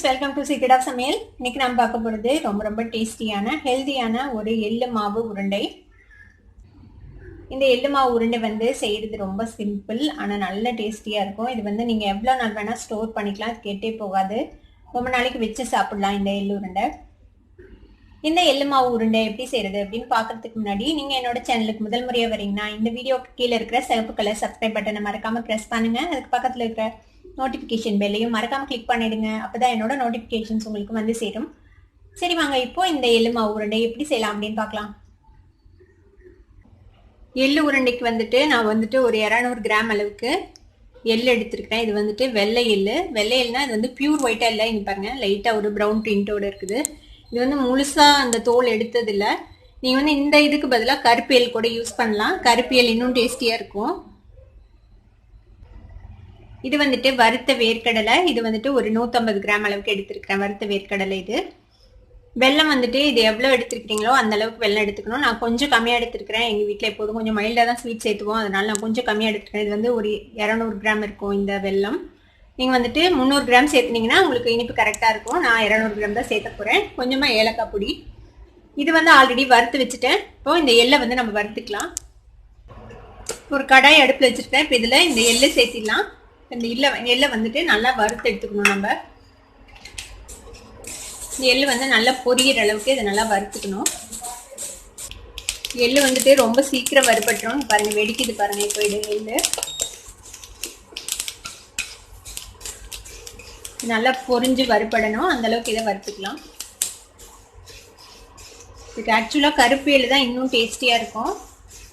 Welcome to secret of சமையல். இன்னைக்கு நம்ம பார்க்க போகிறது ரொம்ப டேஸ்டியான ஹெல்தியான ஒரு எள்ளு மாவு உருண்டை. இந்த எள்ளு மாவு உருண்டை செய்கிறது ரொம்ப சிம்பிள், ஆனால் நல்ல டேஸ்டியாக இருக்கும். இது நீங்கள் எவ்வளோ நாள் வேணால் ஸ்டோர் பண்ணிக்கலாம், அது கெட்டே போகாது. ரொம்ப நாளைக்கு வச்சு சாப்பிடலாம் இந்த எள்ளு உருண்டை. இந்த எள்ளு மாவு உருண்டை எப்படி செய்கிறது அப்படின்னு பார்க்கறதுக்கு முன்னாடி நீங்கள் என்னோட சேனலுக்கு முதல் முறையாக வரீங்கன்னா இந்த வீடியோக்கு கீழே இருக்கிற சிவப்பு கலர் சப்ஸ்கிரைப் பட்டனை மறக்காமல் ப்ரெஸ் பண்ணுங்கள். அதுக்கு பக்கத்தில் இருக்கிற நோட்டிஃபிகேஷன் பெல்லையும் மறக்காம கிளிக் பண்ணிடுங்க. அப்பதான் என்னோட நோட்டிஃபிகேஷன்ஸ் உங்களுக்கு சேரும். சரி வாங்க இப்போ இந்த எள்ளு மாவு உருண்டை எப்படி செய்யலாம் அப்படின்னு பார்க்கலாம். எள்ளு உருண்டைக்கு நான் ஒரு 200 கிராம் அளவுக்கு எள்ளு எடுத்திருக்கிறேன். இது வெள்ளை எள்ளு. வெள்ளை எள்ளுனா இது பியூர் ஒயிட்டா இல்லை, இங்க பாருங்க லைட்டா ஒரு ப்ரௌன் டிண்டோட இருக்குது. இது முழுசா அந்த தோல் எடுத்தது இல்லை. நீங்க இந்த இதுக்கு பதிலாக கருப்பு எள் கூட யூஸ் பண்ணலாம். கருப்பு எள் இன்னும் டேஸ்டியா இருக்கும். இது வறுத்த வேர்க்கடலை. இது ஒரு 150 கிராம் அளவுக்கு எடுத்திருக்கிறேன் வறுத்த வேர்க்கடலை. இது வெல்லம் இது எவ்வளோ எடுத்துருக்கீங்களோ அந்த அளவுக்கு வெல்லம் எடுத்துக்கணும். நான் கொஞ்சம் கம்மியாக எடுத்துருக்கிறேன். எங்கள் வீட்டில் எப்போதும் கொஞ்சம் மைல்டாக தான் ஸ்வீட் சேர்த்துவோம், அதனால நான் கொஞ்சம் கம்மியாக எடுத்துக்கிறேன். இது ஒரு 200 கிராம் இருக்கும் இந்த வெல்லம். நீங்கள் 300 கிராம் சேர்த்துனீங்கன்னா உங்களுக்கு இனிப்பு கரெக்டாக இருக்கும். நான் 200 கிராம் தான் சேர்த்த போகிறேன். கொஞ்சமாக ஏலக்காய் பொடி. இது ஆல்ரெடி வறுத்து வச்சுட்டேன். இப்போ இந்த எள்ளை நம்ம வறுத்துக்கலாம். ஒரு கடாய் அடுப்பில் வச்சுருக்கேன். இப்போ இதில் இந்த எள்ளை சேர்த்திடலாம். இந்த எள்ளை நல்லா வறுத்து எடுத்துக்கணும். நம்ம இந்த எள்ளு நல்லா பொரியிற அளவுக்கு இதை நல்லா வறுத்துக்கணும். எள்ளு ரொம்ப சீக்கிரம் வறுபட்டுரும். பாருங்க வெடிக்குது பாருங்க. இப்போ இது எள்ளு நல்லா பொரிஞ்சு வறுபடணும், அந்த அளவுக்கு இதை வறுத்துக்கலாம். இதுக்கு ஆக்சுவலாக கருப்பு எள்ளு தான் இன்னும் டேஸ்டியாக இருக்கும்,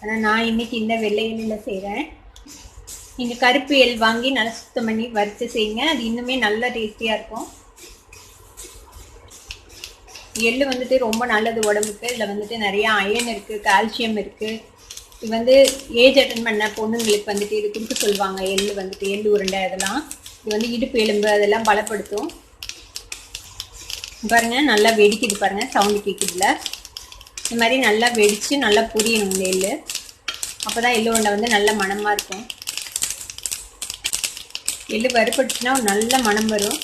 ஆனால் நான் இன்னைக்கு இந்த வெள்ளை எள்ளில் செய்கிறேன். நீங்கள் கருப்பு எள் வாங்கி நல்லா சுத்தம் பண்ணி வறுத்து செய்யுங்க, அது இன்னுமே நல்லா டேஸ்டியாக இருக்கும். எள்ளு ரொம்ப நல்லது உடம்புக்கு. இதில் நிறைய அயன் இருக்குது, கால்சியம் இருக்குது. இது ஏஜ் அட்டன் பண்ண பொண்ணுங்களுக்கு இது கொடுக்க சொல்லுவாங்க. எள்ளு எள்ளு உருண்டை அதெல்லாம். இது இடுப்பு எலும்பு அதெல்லாம் பலப்படுத்தும். பாருங்கள் நல்லா வெடிக்குது பாருங்கள், சவுண்டு கேட்குதுல. இந்த மாதிரி நல்லா வெடித்து நல்லா புரியணும் இந்த எள்ளு. அப்போ தான் எள்ளு உருண்டை நல்ல மணமாக இருக்கும். எள்ளு வறுபட்டுச்சுன்னா ஒரு நல்ல மனம் வரும்.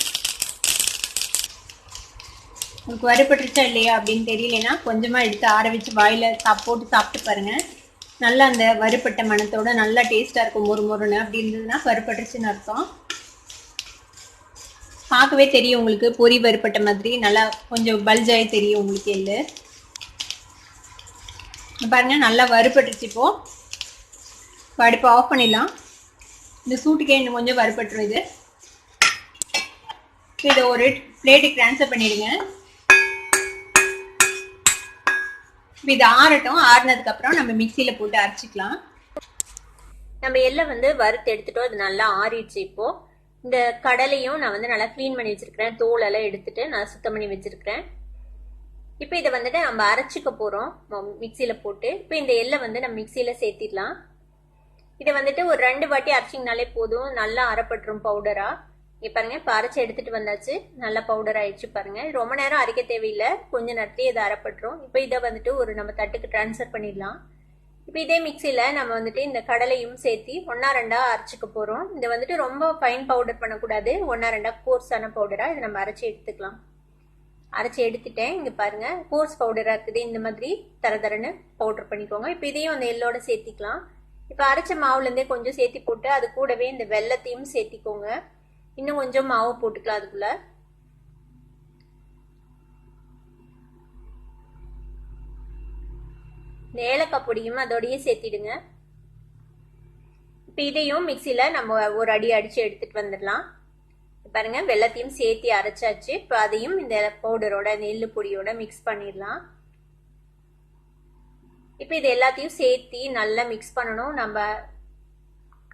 உங்களுக்கு வறுபட்டுருச்சா இல்லையா அப்படின்னு தெரியலனா கொஞ்சமாக எடுத்து ஆற வச்சு வாயில் போட்டு சாப்பிட்டு பாருங்கள். நல்லா அந்த வறுபட்ட மணத்தோட நல்லா டேஸ்ட்டாக இருக்கும். மொறுன்னு அப்படி இருந்ததுன்னா வறுபட்டுருச்சுன்னு அர்த்தம். பார்க்கவே தெரியும் உங்களுக்கு, பொரி வறுபட்ட மாதிரி நல்லா கொஞ்சம் பல்ஜாகி தெரியும் உங்களுக்கு எள்ளு. பாருங்கள் நல்லா வறுபட்டுருச்சு. இப்போது அடுப்பை ஆஃப் பண்ணிடலாம். இந்த சூட்டுக்கே இன்னும் கொஞ்சம் வறுபட்டுரும். இதை ஒரு பிளேட்டுக்கு ட்ரான்ஸ்ஃபர் பண்ணிடுங்க. இது ஆறட்டும். ஆறுனதுக்கப்புறம் நம்ம மிக்சியில் போட்டு அரைச்சிக்கலாம். நம்ம எள்ளை வறுத்து எடுத்துட்டோம், அது நல்லா ஆறிடுச்சு. இப்போது இந்த கடலையும் நான் நல்லா க்ளீன் பண்ணி வச்சுருக்கிறேன். தோலெல்லாம் எடுத்துட்டு நான் சுத்தம் பண்ணி வச்சுருக்கிறேன். இப்போ இதை நம்ம அரைச்சிக்க போகிறோம் மிக்சியில் போட்டு. இப்போ இந்த எள்ளை நம்ம மிக்சியில் சேர்த்திடலாம். இதை ஒரு 2 வாட்டி அரைச்சிங்கனாலே போதும், நல்லா அரைப்பட்டுரும் பவுடரா. இங்கே பாருங்க, இப்போ அரைச்சி எடுத்துட்டு வந்தாச்சு. நல்லா பவுடர் ஆயிடுச்சு பாருங்க. ரொம்ப நேரம் அரைக்க தேவையில்லை, கொஞ்சம் நேரத்துலேயே இதை அரைப்பட்டுரும். இப்போ இதை ஒரு நம்ம தட்டுக்கு ட்ரான்ஸ்ஃபர் பண்ணிடலாம். இப்போ இதே மிக்சியில் நம்ம இந்த கடலையும் சேர்த்து 1-2 அரைச்சிக்க போகிறோம். இதை ரொம்ப ஃபைன் பவுடர் பண்ணக்கூடாது, 1-2 கோர்ஸான பவுடராக இதை நம்ம அரைச்சி எடுத்துக்கலாம். அரைச்சி எடுத்துட்டேன். இங்கே பாருங்க, கோர்ஸ் பவுடராக இருக்குது. இந்த மாதிரி தரன்னு பவுடர் பண்ணிக்கோங்க. இப்போ இதையும் அந்த எள்ளோட சேர்த்திக்கலாம். இப்போ அரைச்ச மாவுலேருந்தே கொஞ்சம் சேர்த்தி போட்டு அது கூடவே இந்த வெல்லத்தையும் சேர்த்திக்கோங்க. இன்னும் கொஞ்சம் மாவு போட்டுக்கலாம் அதுக்குள்ள. இந்த ஏலக்காய் பொடியும் அதோடய சேர்த்திடுங்க. இப்போ இதையும் மிக்சியில் நம்ம ஒரு அடி அடித்து எடுத்துட்டு வந்துடலாம். பாருங்க வெல்லத்தையும் சேர்த்தி அரைச்சாச்சு. இப்போ அதையும் இந்த பவுடரோட இந்த எள்ளு பொடியோட மிக்ஸ் பண்ணிடலாம். இப்போ இது எல்லாத்தையும் சேர்த்தி நல்லா மிக்ஸ் பண்ணணும். நம்ம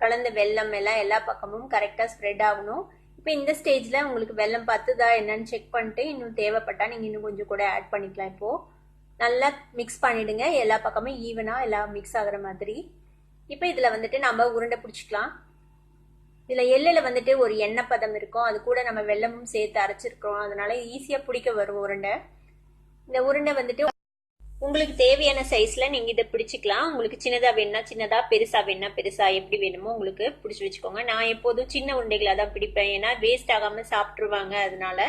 கலந்த வெல்லம் எல்லாம் எல்லா பக்கமும் கரெக்டாக ஸ்ப்ரெட் ஆகணும். இப்போ இந்த ஸ்டேஜில் உங்களுக்கு வெல்லம் பத்துதா என்னன்னு செக் பண்ணிட்டு இன்னும் தேவைப்பட்டா நீங்கள் இன்னும் கொஞ்சம் கூட ஆட் பண்ணிக்கலாம். இப்போது நல்லா மிக்ஸ் பண்ணிவிடுங்க, எல்லா பக்கமும் ஈவனாக எல்லாம் மிக்ஸ் ஆகிற மாதிரி. இப்போ இதில் நம்ம உருண்டை பிடிச்சிக்கலாம். இதில் எள்ளில் ஒரு எண்ணெய் பதம் இருக்கும், அது கூட நம்ம வெல்லமும் சேர்த்து அரைச்சிருக்கிறோம், அதனால ஈஸியாக பிடிக்க வரும் உருண்டை. இந்த உருண்டை உங்களுக்கு தேவையான சைஸ்ல நீங்க இதை பிடிச்சிக்கலாம். உங்களுக்கு சின்னதா வேணும்னா சின்னதா, பெருசா வேணும்னா பெருசா, எப்படி வேணுமோ உங்களுக்கு பிடிச்சி வச்சுக்கோங்க. நான் எப்போதும் சின்ன உருண்டைகளா தான் பிடிப்பேன், ஏன்னா வேஸ்ட் ஆகாம சாப்பிட்டுருவாங்க. அதனால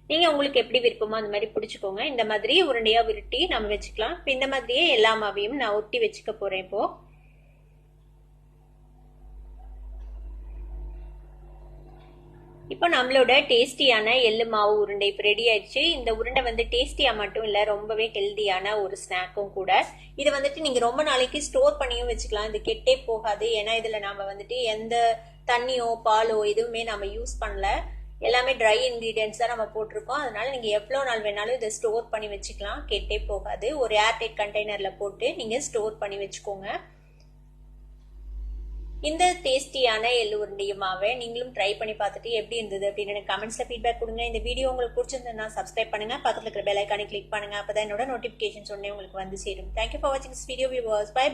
நீங்க உங்களுக்கு எப்படி விருப்பமோ அந்த மாதிரி பிடிச்சுக்கோங்க. இந்த மாதிரி உருண்டையா உருட்டி நம்ம வச்சுக்கலாம். இப்போ இந்த மாதிரியே எல்லா மாவையும் நான் ஒட்டி வச்சுக்க போறேன். இப்போ நம்மளோட டேஸ்டியான எள்ளு மாவு உருண்டை இப்போ ரெடி ஆயிடுச்சு. இந்த உருண்டை வந்து டேஸ்டியா மட்டும் இல்ல, ரொம்பவே ஹெல்தியான ஒரு ஸ்நாக்கும் கூட. இது வந்துட்டு நீங்க ரொம்ப நாளைக்கு ஸ்டோர் பண்ணியும் வச்சுக்கலாம். இது கெட்டே போகாது. ஏன்னா இதுல நாம வந்துட்டு எந்த தண்ணியோ பாலோ எதுவுமே நம்ம யூஸ் பண்ணல. எல்லாமே ட்ரை இன்கிரீடியன்ஸ் தான் நம்ம போட்டிருக்கோம். அதனால நீங்க எவ்வளவு நாள் வேணாலும் இதை ஸ்டோர் பண்ணி வச்சுக்கலாம், கெட்டே போகாது. ஒரு ஏர்டைட் கண்டெய்னர்ல போட்டு நீங்க ஸ்டோர் பண்ணி வச்சுக்கோங்க. இந்த டேஸ்டியான எள்ளு உருண்டை மாவை நீங்களும் ட்ரை பண்ணி பார்த்துட்டு எப்படி இருந்தது அப்படின்னு எனக்கு கமெண்ட்ஸ்ல ஃபீட்பேக் கொடுங்க. இந்த வீடியோ உங்களுக்கு பிடிச்சிருந்ததுன்னா சப்ஸ்கிரைப் பண்ணுங்க, பக்கத்துல இருக்கிற பெல் ஐகானை கிளிக் பண்ணுங்க. அப்பதான் என்னோட நோட்டிபிகேஷன்ஸ் உடனே உங்களுக்கு வந்து சேரும். தேங்க்யூ ஃபார் வாட்சிங் திஸ் வீடியோ வியூவர்ஸ். பை.